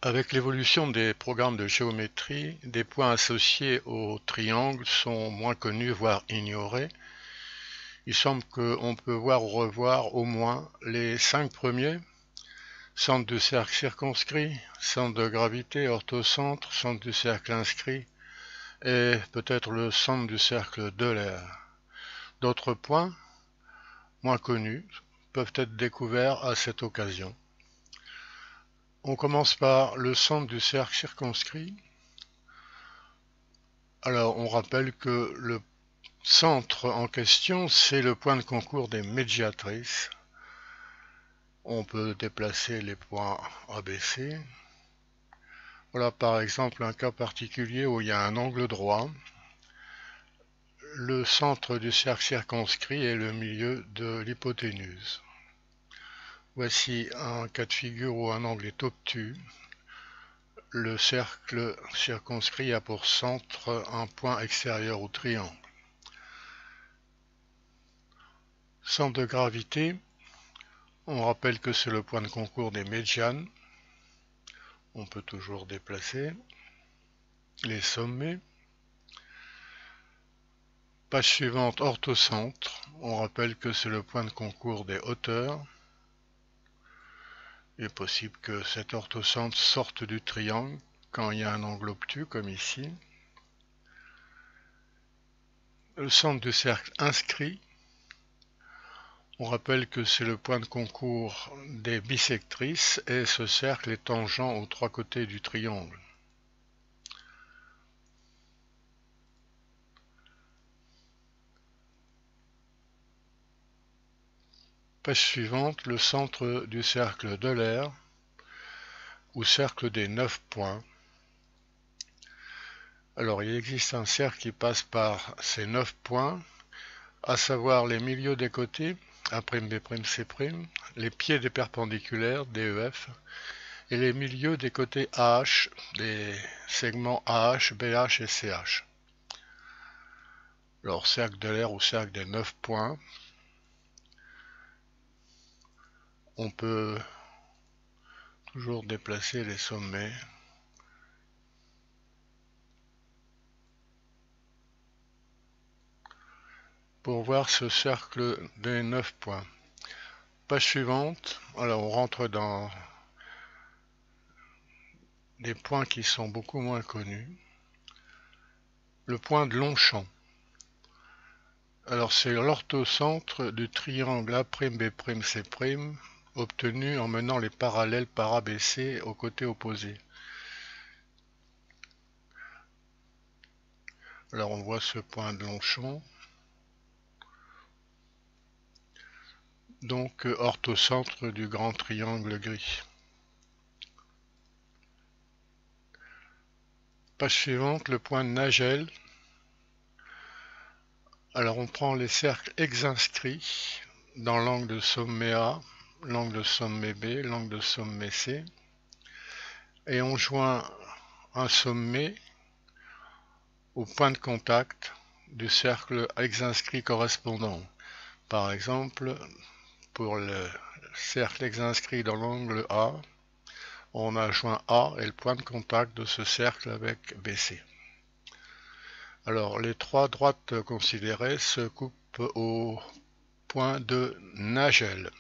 Avec l'évolution des programmes de géométrie, des points associés aux triangles sont moins connus, voire ignorés. Il semble qu'on peut voir ou revoir au moins les 5 premiers: centre du cercle circonscrit, centre de gravité, orthocentre, centre du cercle inscrit et peut-être le centre du cercle d'Euler. D'autres points, moins connus, peuvent être découverts à cette occasion. On commence par le centre du cercle circonscrit. Alors, on rappelle que le centre en question, c'est le point de concours des médiatrices. On peut déplacer les points ABC. Voilà par exemple un cas particulier où il y a un angle droit. Le centre du cercle circonscrit est le milieu de l'hypoténuse. Voici un cas de figure où un angle est obtus. Le cercle circonscrit a pour centre un point extérieur au triangle. Centre de gravité, on rappelle que c'est le point de concours des médianes. On peut toujours déplacer les sommets. Page suivante, orthocentre. On rappelle que c'est le point de concours des hauteurs. Il est possible que cet orthocentre sorte du triangle quand il y a un angle obtus, comme ici. Le centre du cercle inscrit. On rappelle que c'est le point de concours des bissectrices et ce cercle est tangent aux trois côtés du triangle. Page suivante, le centre du cercle d'Euler ou cercle des 9 points. Alors il existe un cercle qui passe par ces 9 points, à savoir les milieux des côtés, A', B', C', les pieds des perpendiculaires, DEF, et les milieux des côtés AH, des segments AH, BH et CH. Alors cercle d'Euler ou cercle des 9 points, on peut toujours déplacer les sommets. Pour voir ce cercle des 9 points. Page suivante, alors on rentre dans des points qui sont beaucoup moins connus. Le point de Longchamp. Alors c'est l'orthocentre du triangle A', B', C', obtenu en menant les parallèles par ABC aux côtés opposés. Alors on voit ce point de Longchamp. Donc orthocentre du grand triangle gris. Page suivante, le point de Nagel. Alors on prend les cercles exinscrits dans l'angle de sommet A, l'angle de sommet B, l'angle de sommet C, et on joint un sommet au point de contact du cercle exinscrit correspondant. Par exemple, pour le cercle exinscrit dans l'angle A, on a joint A et le point de contact de ce cercle avec BC. Alors, les trois droites considérées se coupent au point de Nagel.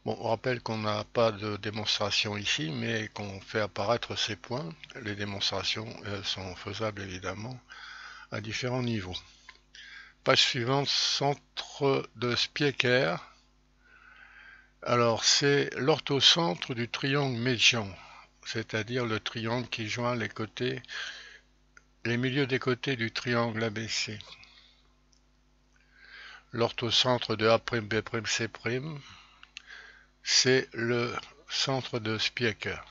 Bon, on rappelle qu'on n'a pas de démonstration ici, mais qu'on fait apparaître ces points. Les démonstrations sont faisables évidemment à différents niveaux. Page suivante, centre de Spieker. Alors, c'est l'orthocentre du triangle médian, c'est-à-dire le triangle qui joint les côtés, les milieux des côtés du triangle ABC. L'orthocentre de A', B', C', c'est le centre de Spieker.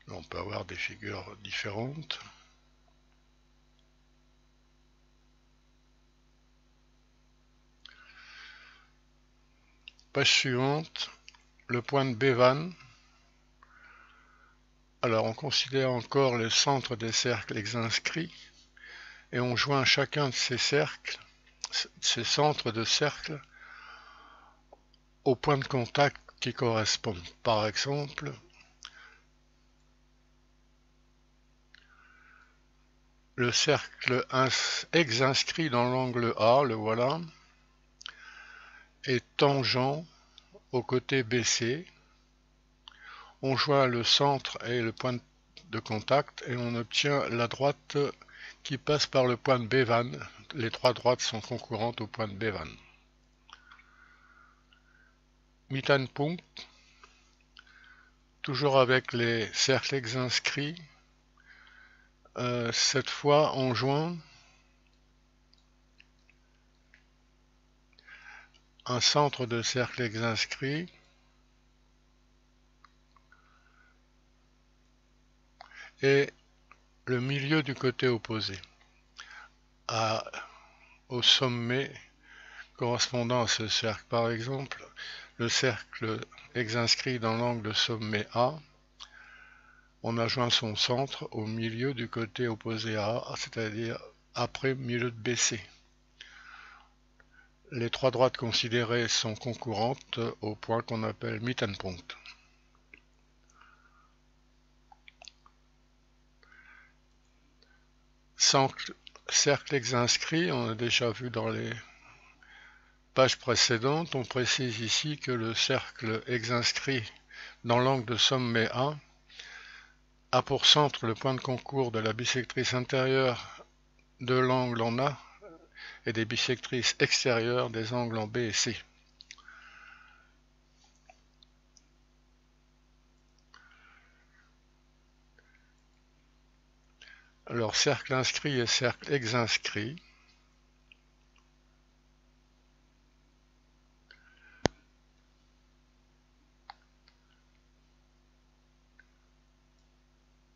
On peut avoir des figures différentes. Page suivante, le point de Bevan. Alors on considère encore le centre des cercles exinscrits et on joint chacun de ces cercles, ces centres de cercles, au point de contact qui correspondent. Par exemple, le cercle inscrit dans l'angle A, le voilà, est tangent au côté BC. On joint le centre et le point de contact et on obtient la droite qui passe par le point de Bevan. Les trois droites sont concurrentes au point de Bevan. Middenpunkt, toujours avec les cercles inscrits. Cette fois on joint un centre de cercle inscrit et le milieu du côté opposé au sommet correspondant à ce cercle. Par exemple, le cercle inscrit dans l'angle sommet A, on a joint son centre au milieu du côté opposé à A, c'est-à-dire après milieu de BC. Les trois droites considérées sont concurrentes au point qu'on appelle Middenpunkt. Cercles inscrits, on a déjà vu dans les pages précédentes. On précise ici que le cercle inscrit dans l'angle de sommet A a pour centre le point de concours de la bisectrice intérieure de l'angle en A et des bisectrices extérieures des angles en B et C. Alors, cercle inscrit et cercle inscrit.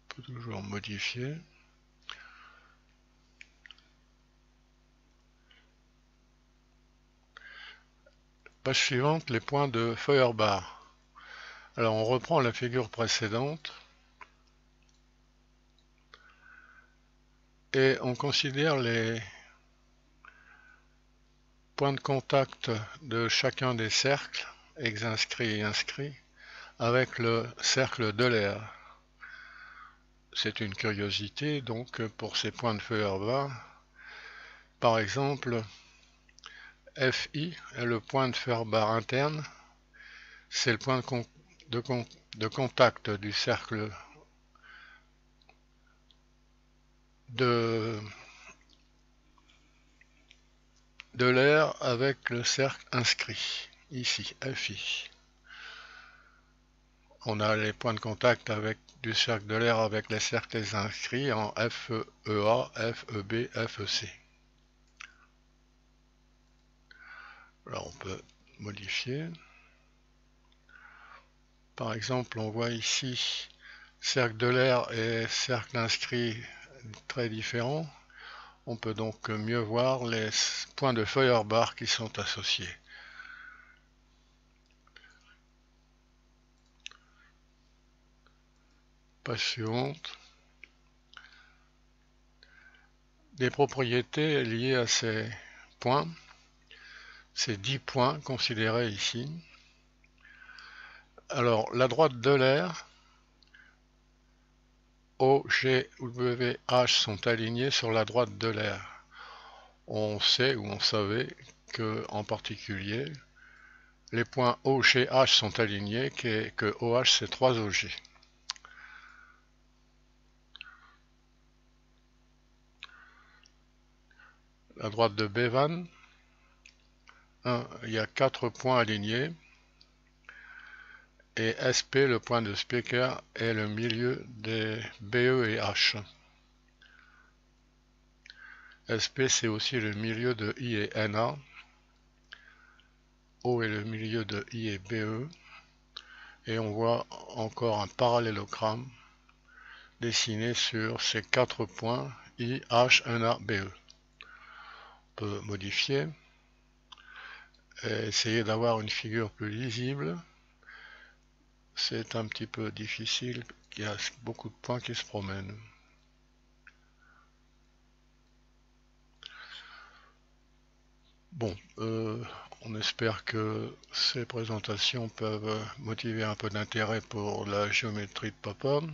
On peut toujours modifier. Page suivante, les points de Feuerbach. Alors, on reprend la figure précédente et on considère les points de contact de chacun des cercles, inscrits et inscrits, avec le cercle d'Euler. C'est une curiosité, donc, pour ces points de Feuerbach. Par exemple, FI est le point de Feuerbach interne, c'est le point de contact du cercle de l'air avec le cercle inscrit, ici, FI. On a les points de contact du cercle de l'air avec les cercles inscrits en FEA, FEB, FEC. Alors on peut modifier. Par exemple, on voit ici cercle de l'air et cercle inscrit très différents. On peut donc mieux voir les points de Feuerbach qui sont associés. Page suivante. Des propriétés liées à ces points, ces 10 points considérés ici. Alors, la droite de l'air, O, G, W, H sont alignés sur la droite de l'air. On sait ou on savait que, en particulier, les points O, G, H sont alignés, que OH c'est 3 OG. La droite de Bevan, il y a 4 points alignés, et SP, le point de Specker, est le milieu des BE et H. SP, c'est aussi le milieu de I et NA. O est le milieu de I et BE. Et on voit encore un parallélogramme dessiné sur ces 4 points I, H, NA, BE. On peut modifier et essayer d'avoir une figure plus lisible. C'est un petit peu difficile, il y a beaucoup de points qui se promènent. Bon, On espère que ces présentations peuvent motiver un peu d'intérêt pour la géométrie de Popov.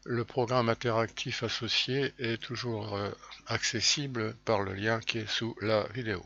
Le programme interactif associé est toujours accessible par le lien qui est sous la vidéo.